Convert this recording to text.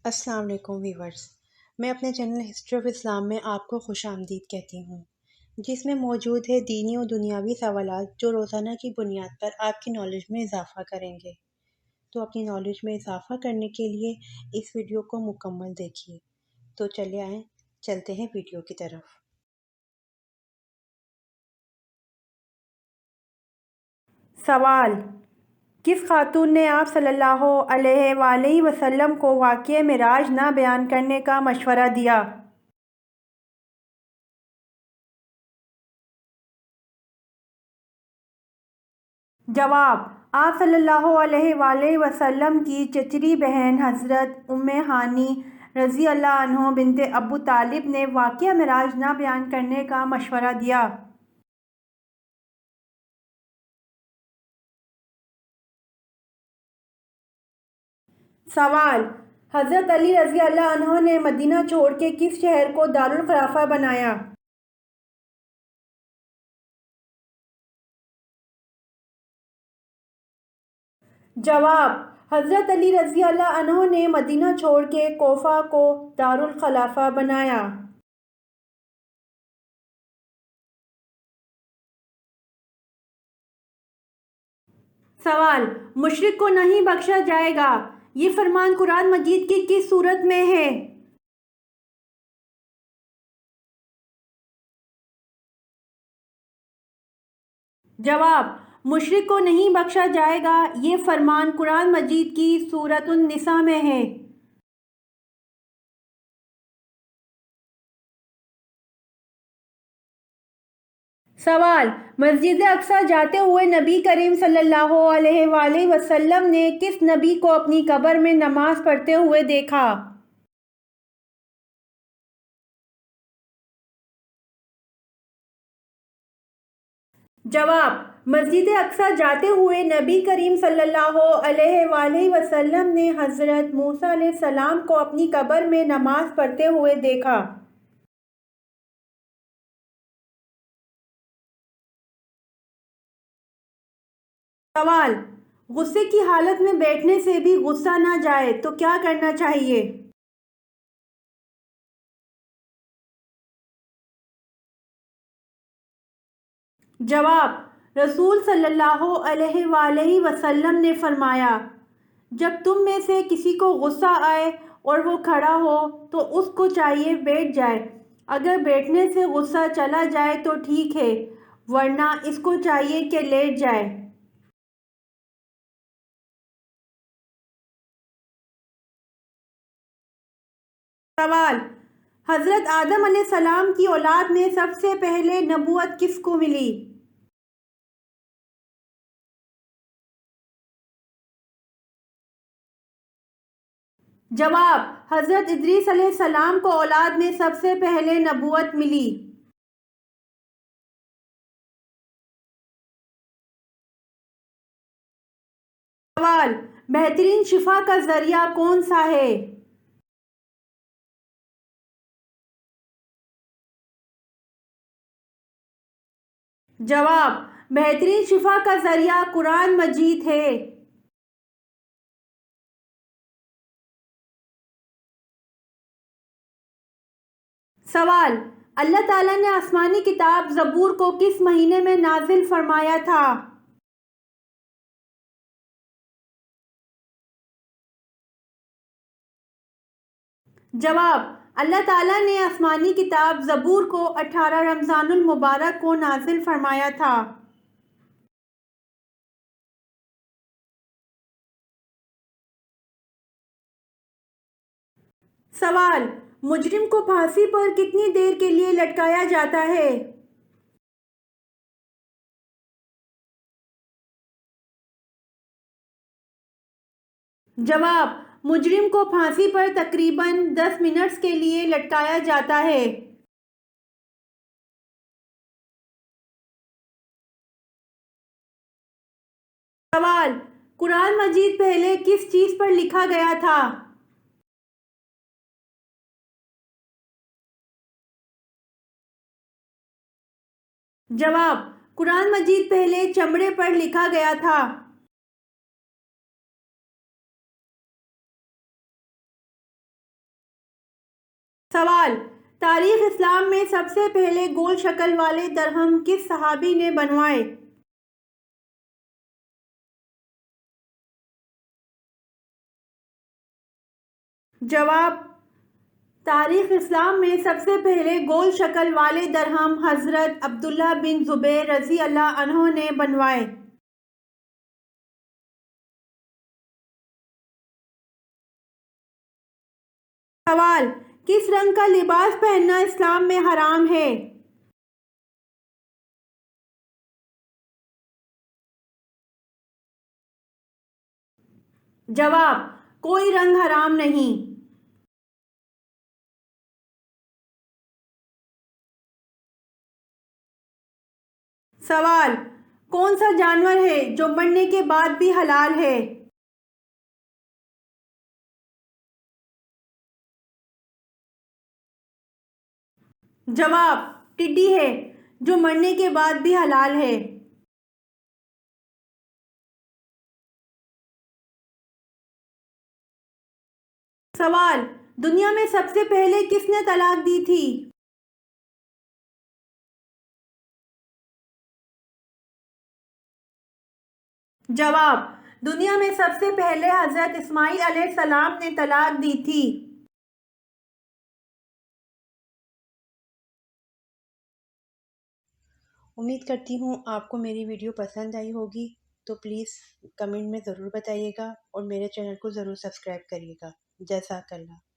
السلام علیکم ویورز، میں اپنے چینل ہسٹری آف اسلام میں آپ کو خوش آمدید کہتی ہوں، جس میں موجود ہے دینی و دنیاوی سوالات جو روزانہ کی بنیاد پر آپ کی نالج میں اضافہ کریں گے۔ تو اپنی نالج میں اضافہ کرنے کے لیے اس ویڈیو کو مکمل دیکھیے۔ تو چلے آئیں، چلتے ہیں ویڈیو کی طرف۔ سوال: کس خاتون نے آپ صلی اللہ علیہ وآلہ وسلم کو واقعہ معراج نہ بیان کرنے کا مشورہ دیا؟ جواب: آپ صلی اللہ علیہ وآلہ وسلم کی چچیری بہن حضرت ام ہانی رضی اللہ عنہ بنت ابو طالب نے واقعہ معراج نہ بیان کرنے کا مشورہ دیا۔ سوال: حضرت علی رضی اللہ عنہ نے مدینہ چھوڑ کے کس شہر کو دارالخلافہ بنایا؟ جواب: حضرت علی رضی اللہ عنہ نے مدینہ چھوڑ کے کوفہ کو دارالخلافہ بنایا۔ سوال: مشرک کو نہیں بخشا جائے گا، یہ فرمان قرآن مجید کی کس سورت میں ہے؟ جواب: مشرک کو نہیں بخشا جائے گا، یہ فرمان قرآن مجید کی سورۃ النساء میں ہے۔ سوال: مسجد اقصی جاتے ہوئے نبی کریم صلی اللہ علیہ وآلہ وسلم نے کس نبی کو اپنی قبر میں نماز پڑھتے ہوئے دیکھا؟ جواب: مسجد اقصی جاتے ہوئے نبی کریم صلی اللہ علیہ وآلہ وسلم نے حضرت موسیٰ علیہ السلام کو اپنی قبر میں نماز پڑھتے ہوئے دیکھا۔ سوال: غصے کی حالت میں بیٹھنے سے بھی غصہ نہ جائے تو کیا کرنا چاہیے؟ جواب: رسول صلی اللہ علیہ وآلہ وسلم نے فرمایا، جب تم میں سے کسی کو غصہ آئے اور وہ کھڑا ہو تو اس کو چاہیے بیٹھ جائے، اگر بیٹھنے سے غصہ چلا جائے تو ٹھیک ہے، ورنہ اس کو چاہیے کہ لیٹ جائے۔ سوال: حضرت آدم علیہ السلام کی اولاد میں سب سے پہلے نبوت کس کو ملی؟ جواب: حضرت ادریس علیہ السلام کو اولاد میں سب سے پہلے نبوت ملی۔ سوال: بہترین شفا کا ذریعہ کون سا ہے؟ جواب: بہترین شفا کا ذریعہ قرآن مجید ہے۔ سوال: اللہ تعالیٰ نے آسمانی کتاب زبور کو کس مہینے میں نازل فرمایا تھا؟ جواب: اللہ تعالیٰ نے آسمانی کتاب زبور کو 18 رمضان المبارک کو نازل فرمایا تھا۔ سوال: مجرم کو پھانسی پر کتنی دیر کے لیے لٹکایا جاتا ہے؟ جواب: مجرم کو پھانسی پر تقریباً 10 منٹس کے لیے لٹکایا جاتا ہے۔ سوال: قرآن مجید پہلے کس چیز پر لکھا گیا تھا؟ جواب: قرآن مجید پہلے چمڑے پر لکھا گیا تھا۔ سوال: تاریخ اسلام میں سب سے پہلے گول شکل والے درہم کس صحابی نے بنوائے؟ جواب: تاریخ اسلام میں سب سے پہلے گول شکل والے درہم حضرت عبداللہ بن زبیر رضی اللہ عنہ نے بنوائے۔ سوال: کس رنگ کا لباس پہننا اسلام میں حرام ہے؟ جواب: کوئی رنگ حرام نہیں۔ سوال: کون سا جانور ہے جو مرنے کے بعد بھی حلال ہے؟ جواب: ٹڈی ہے، جو مرنے کے بعد بھی حلال ہے۔ سوال: دنیا میں سب سے پہلے کس نے طلاق دی تھی؟ جواب: دنیا میں سب سے پہلے حضرت اسماعیل علیہ السلام نے طلاق دی تھی۔ امید کرتی ہوں آپ کو میری ویڈیو پسند آئی ہوگی، تو پلیز کمنٹ میں ضرور بتائیے گا اور میرے چینل کو ضرور سبسکرائب کریے گا۔ جزاک اللہ۔